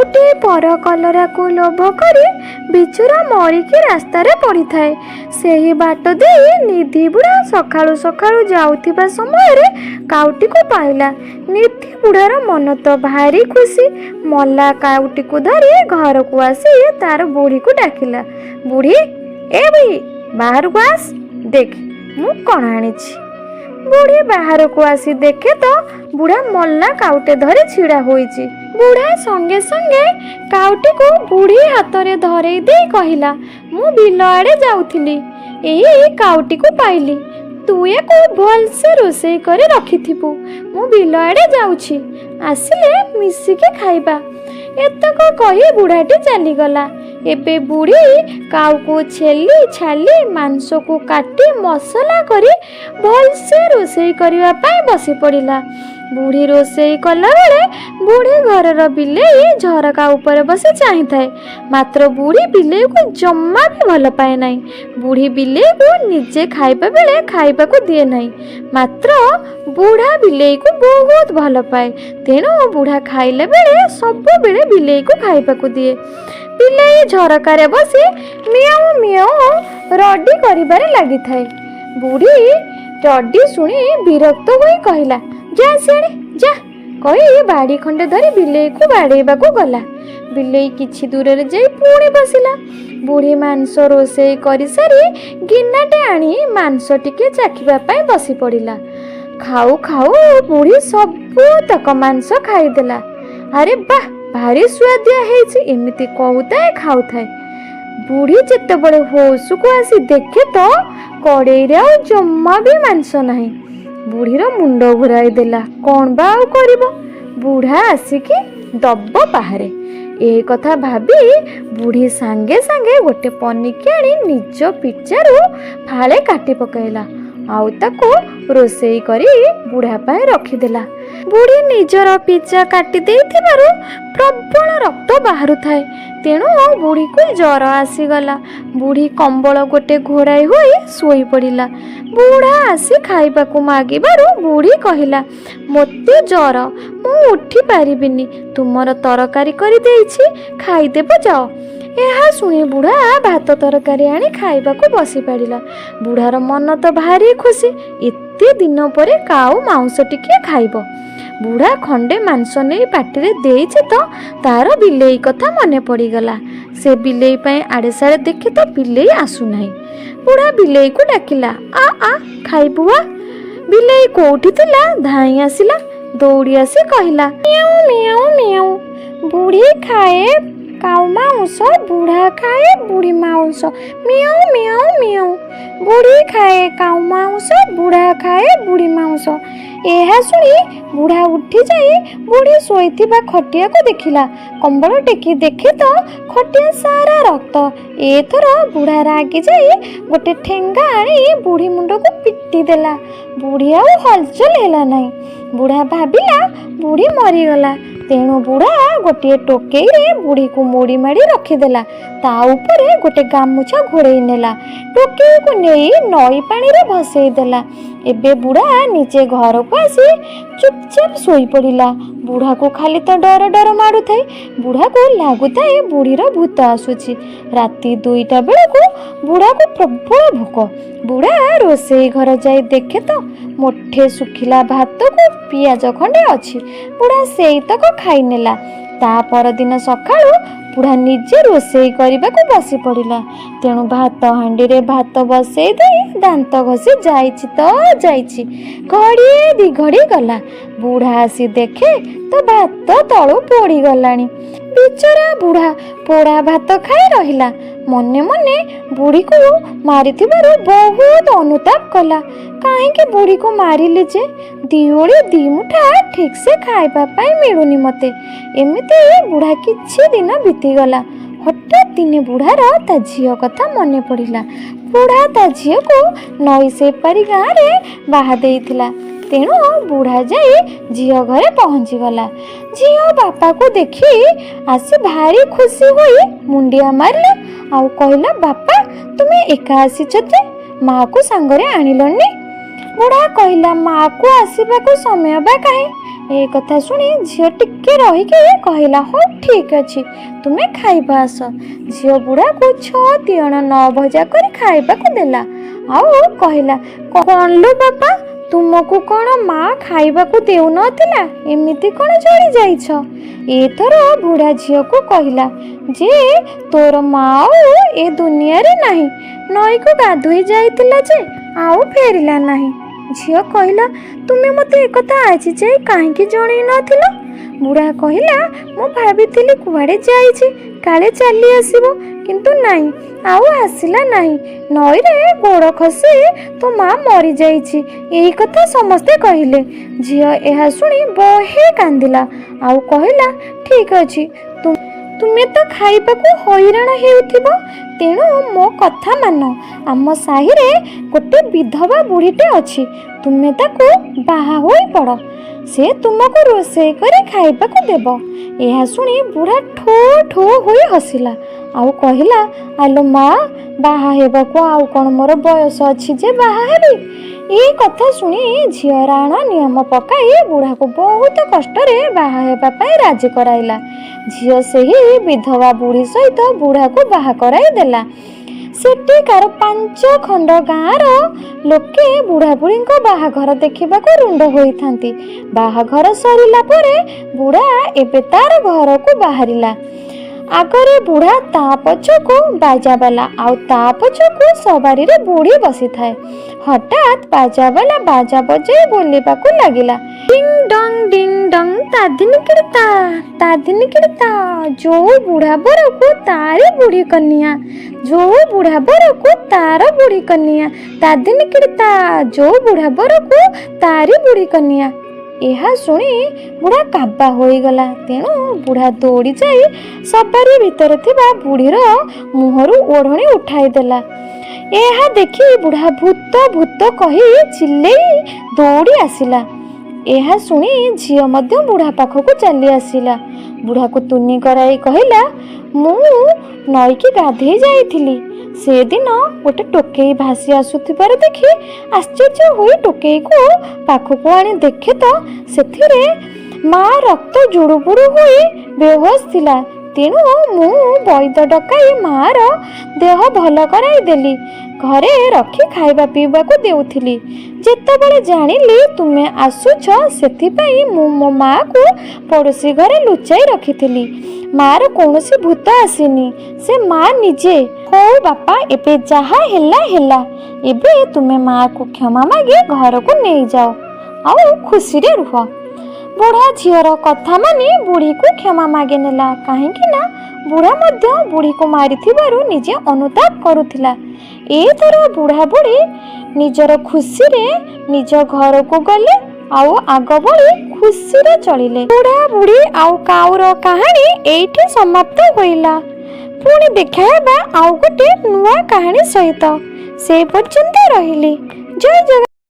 काउटी पर कलरा को लोभ करी बिचुरा मरिकी रास्तार पड़ी थाए। सेही बाट दे निधि बुढ़ा सकाळु सकाळु जाउथिबा समय काउटी को पाइला। निधि बुढ़ार मन तो भारी खुशी। मल्ला काउटी को धरी घर को आसी तार बुढ़ी को डाकिला। बुढ़ी ए बुढ़ी बाहर को आस, देख मु कौन आनिछि। बुढ़ी बाहर को आसी देखे तो बुढ़ा मल्ला काउटे धरी छिड़ा होईछि। बुढ़ा संगे संगे काउटी को बुढ़ी हाथ रे धरई दे कहिला, मु बिल आड़े जाउथिली, एई काउटी को पाइली। तू एको भल से रोषेई करे रखिथिबु। मु बिल आड़े जाउछि, आसिले मिसिके खाइबा। एतक कही बुढ़ाटी चलीगला। एबे बुढ़ी काउ को छेली छाली मांस को काटी मसला करी भल से रोषेई करबा पाई बसी पड़िला। बुढ़ी रोषेई कला बेले बुढ़ी घरर बिलेई झरका ऊपर बसी चाही थाए। मात्र बुढ़ी बिलेई को जम्मा भी भल पाए नहीं। बुढ़ी बिलेई को निजे खाइबा बेले खाइबा को दिए नहीं, मात्र बुढ़ा बिलेई को बहुत भल पाए। तेणु बुढ़ा खाइले बेले सब बेले बिलेई को खाइबा को दिए। बिलेई झरकारे बसी मियाऊ मियाऊ रडी करिबारे लागि थाए। बुढ़ी रडी शुणी विरक्त होई कहिला, जा सियाणे जा, कही बाड़ी खंडे धरी बिलेई को बाड़ेबा को गला। बिलेई किछि दूर रे जाई पुणी बसिला। बुढ़ी मांस रोषेई करि सारी गिनाटे आनी मांस टिके चाखिबा पाई बसी पड़िला। खाऊ खाऊ बुढ़ी सबू तक मांस खाईदेला। अरे बाह भारी सुआदिया हेछि, एमिति कहूताए खाऊथाए। बुढ़ी जेतेबेले होश को आसी देखे तो कड़ेई रे आ जम्मा भी मांस नाही। बुढ़ीर मुंड घुराई देला, कौन बा आउ करिबो। बुढ़ा आसिकी दब बाहरे। ए कथा भाबी बुढ़ी सांगे सांगे गोटे पनिकी आनी निज पिचारू फाळे काटी पकाइला। आउ ताको रोषेई करी बुढ़ा पाए रखिदेला। बुढ़ी निजर पिचा काटी देइथिबारु प्रबल रक्त बाहरु थाए। तेणु बुढ़ी को जर आसीगला। बुढ़ी कंबल गोटे घोड़ाई होई सोई पड़िला। बुढ़ा आसी खाइबा को मागिबारु बुढ़ी कहिला, मोते जर, मु उठी पारिबिनी, तुमर तरकारी करि देइछि, खाइदेबो जाओ। ଏହା ଶୁଣି ବୁଢ଼ା ଭାତ ତରକାରୀ ଆଣି ଖାଇବାକୁ ବସି ପଡ଼ିଲା। ବୁଢ଼ାର ମନ ତ ଭାରି ଖୁସି, ଏତେ ଦିନ ପରେ କାଉ ମାଉଁସ ଟିକେ ଖାଇବ। ବୁଢ଼ା ଖଣ୍ଡେ ମାଂସ ନେଇ ପାଟିରେ ଦେଇଛି ତ ତାର ବିଲେଇ କଥା ମନେ ପଡ଼ିଗଲା। ସେ ବିଲେଇ ପାଇଁ ଆଡ଼େ ସାଡ଼େ ଦେଖେ ତ ବିଲେଇ ଆସୁନାହିଁ। ବୁଢ଼ା ବିଲେଇକୁ ଡାକିଲା, ଆ ଆ ଖାଇବୁ ଆ। ବିଲେଇ କୋଉଠି ଥିଲା ଧାଇଁ ଆସିଲା। ଦୌଡ଼ି ଆସି କହିଲା, ମିଆଉ ମିଆଉ ମିଆଉ। ବୁଢ଼ୀ ଖାଏ काउ माउंस, बुढ़ा खाए बुढ़ी माउंस, मियाऊ मियाऊ मियाऊ। बुढ़ी खाए काउ माउंस, बुढ़ा खाए बुढ़ी माउंस। ଏହା ଶୁଣି ବୁଢ଼ା ଉଠି ଯାଇ ବୁଢ଼ୀ ଶୋଇଥିବା ଖଟିଆକୁ ଦେଖିଲା। କମ୍ବଳ ଟେକି ଦେଖେ ତ ଖଟିଆ ସାରା ରକ୍ତ। ଏଥର ବୁଢ଼ା ରାଗି ଯାଇ ଗୋଟେ ଠେଙ୍ଗା ଆଣି ବୁଢ଼ୀ ମୁଣ୍ଡକୁ ପିଟି ଦେଲା। ବୁଢ଼ୀ ଆଉ ହଲଚଲ ହେଲା ନାହିଁ। ବୁଢ଼ା ଭାବିଲା ବୁଢ଼ୀ ମରିଗଲା। ତେଣୁ ବୁଢ଼ା ଗୋଟିଏ ଟୋକେଇରେ ବୁଢ଼ୀକୁ ମୋଡ଼ି ମାଡ଼ି ରଖିଦେଲା। ତା ଉପରେ ଗୋଟେ ଗାମୁଛା ଘୋଡ଼େଇ ନେଲା। ଟୋକେଇକୁ ନେଇ ନଈ ପାଣିରେ ଭସେଇ ଦେଲା। ଏବେ ବୁଢ଼ା ନିଜେ ଘରକୁ ଆସି ଚୁପଚାପ ଶୋଇପଡ଼ିଲା। ବୁଢ଼ାକୁ ଖାଲି ତ ଡର ଡର ମାଡ଼ୁଥାଏ। ବୁଢ଼ାକୁ ଲାଗୁଥାଏ ବୁଢ଼ୀର ଭୂତ ଆସୁଛି। ରାତି 2ଟା ବେଳକୁ ବୁଢ଼ାକୁ ପ୍ରବଳ ଭୋକ। ବୁଢ଼ା ରୋଷେଇ ଘର ଯାଇ ଦେଖେ ତ ମୁଠେ ଶୁଖିଲା ଭାତକୁ ପିଆଜ ଖଣ୍ଡେ ଅଛି। ବୁଢ଼ା ସେଇତକ ଖାଇନେଲା। ତା ପରଦିନ ସକାଳୁ ବୁଢ଼ା ନିଜେ ରୋଷେଇ କରିବାକୁ ବସି ପଡ଼ିଲା। ତେଣୁ ଭାତ ହାଣ୍ଡିରେ ଭାତ ବସେଇ ଦେଇ ଦାନ୍ତ ଘଷି ଯାଇଛି ତ ଯାଇଛି। ଘଡ଼ିଏ 2 ଘଡ଼ି ଗଲା। ବୁଢ଼ା ଆସି ଦେଖେ ତ ଭାତ ତଳୁ ପୋଡ଼ିଗଲାଣି। ବିଚରା ବୁଢ଼ା ପୋଡ଼ା ଭାତ ଖାଇ ରହିଲା। ମନେ ମନେ ବୁଢ଼ୀକୁ ମାରିଥିବାରୁ ବହୁତ ଅନୁତାପ କଲା। କାହିଁକି ବୁଢ଼ୀକୁ ମାରିଲି ଯେ, 2 ଓଳି 2 ମୁଠା ଠିକ୍ ସେ ଖାଇବା ପାଇଁ ମିଳୁନି ମୋତେ। ଏମିତି ବୁଢ଼ା କିଛି ଦିନ ବିତିଗଲା। ହଠାତ୍ ଦିନେ ବୁଢ଼ାର ତା ଝିଅ କଥା ମନେ ପଡ଼ିଲା। ବୁଢ଼ା ତା ଝିଅକୁ ନଈ ସେପାରି ଗାଁରେ ବାହା ଦେଇଥିଲା। ତେଣୁ ବୁଢ଼ା ଯାଇ ଝିଅ ଘରେ ପହଞ୍ଚିଗଲା। ଝିଅ ବାପାକୁ ଦେଖି ଆସି ଭାରି ଖୁସି ହୋଇ ମୁଣ୍ଡିଆ ମାରିଲା। ଆଉ କହିଲା, ବାପା ତୁମେ ଏକା ଆସିଛ ଯେ, ମାଆକୁ ସାଙ୍ଗରେ ଆଣିଲନି? ବୁଢ଼ା କହିଲା, ମାଆକୁ ଆସିବାକୁ ସମୟ ବା କାହିଁ, ए कथा शुणी झील टिके रहीकि कहला हो ठीक अच्छे तुम्हें खाइबा आस। झील बुढ़ा को 6 तियण 9 भजा कर खाइबा को देला आउ कहला कौन लो बापा तुमको कौन माँ खाइबा को देउ नथिला एमिति कौन चली जाइछ। एथर बुढ़ा झील को कहला जे तोर माँ ए दुनिया रे नहीं नई को गाधोई जाइतिला जे आउ फेरिला नहीं। झील कहला तुमे मते एकथा आज जाए काहे जणै नथिला। बुढ़ा कहला मु भाबिथिली कुआडे जाइछि काले चली आसीबो किंतु नहीं आउ आसिला नहीं नई रे गोड़ खसी तो माँ मरी जाइछि एही कथा समस्ते कहिले। झील एहा सुनी बहे कांदिला आउ कहला ठीक अछि तुमे तो खाइबा को हैरान हेउथिबो तेणु मो कथा मान आम साही रे गोटे विधवा बुढ़ीटे अच्छी तुमे ताको बाहा होई पड़ से तुमको रोषेई करे खाइबा को देब। यह शुणी बुढ़ा ठो ठो होई हसिला आउ कहला आलो माँ बाहा हेबा को आउ कौन मोर बयस अच्छी जे बाहा हेबी। ये कथा शुणी झीराण नियम पकाई बुढ़ा को बहुत कष्ट रे बाहा हेबा पाई राजी कराइला। झील सेही विधवा बुढ़ी सहित बुढ़ा को बाहा कराई देला। सेठिकार 5 खंड गाँर लोके बुढ़ा बुढ़ी बाहाघर देखा रुंड होइथांती। बाहाघर सरिला परे बुढ़ा एबे तार घर को बाहरिला। आगरे बुढ़ा ता पछकू बाजावाला आउ ता पछकू सवारी रे बुढ़ी बसी थाए। हठात बाजावाला बाजा बजाई बोलिबाकू लागिला डिंग डंग तादिन किड़ता जो बुढ़ा बर को तारी बुढ़ी कन्या जो बुढ़ा बर को तार बुढ़ी कन्या तादिन किड़ता जो बुढ़ा बर को तारी बुढ़ी कन्या। यह शुणी बुढ़ा काबा होईगला तेणु बुढ़ा दौड़ी जाई सवारी भितर थिबा बुढ़ीर मुहरु ओढ़णी उठाई देला। यह देखी बुढ़ा भूत भूत कही चिल्लेई दौड़ी आसिला। यह शुणी झील मध्य बुढ़ा पाखक चली आसिला। बुढ़ा को तुनी कराई कहला मु नई की गाधे जाइथिली से दिन गोटे टोकेई भासी आसुथिबार देखि आश्चर्य होई टोकेई को पाखक आनी देखे तो सेथिरे माँ रक्त जुड़ुबुड़ु होई बेहोश थिला। तेणु मु वैद्य डकाई मार देह भल कराई देली घरे रखी खाइबा पीबा को देउथिली। जेतेबेले जानिली तुमे आसुछ सेथिपाई मु मो माँ को पड़ोसी घरे लुचाई रखिथिली। मार कौनसी भूत आसीनी से माँ निजे हो बापा एबे जहा हेला हेला एबे तुमे माँ को क्षमा मागे घर को नहीं जाओ आउ खुशी रे रुह। बुढ़ा झीर कथा मानी बुढ़ी को क्षमा मागे नेला कहीं ना बुढ़ा मध्य बुढ़ी को मारिथिबारु निजे अनुताप करुथिला। एथर बुढ़ा बुढ़ी निजर खुशी रे निज घर को गले आउ आग बड़ी खुशी रे चलिले। बुढ़ा बुढ़ी आउ काउर कहानी एठी समाप्त होइला। पुणी देखाबा आउ गोटे नुआ कहानी सहित से पर्यंत रहिली। जय जगन्नाथ।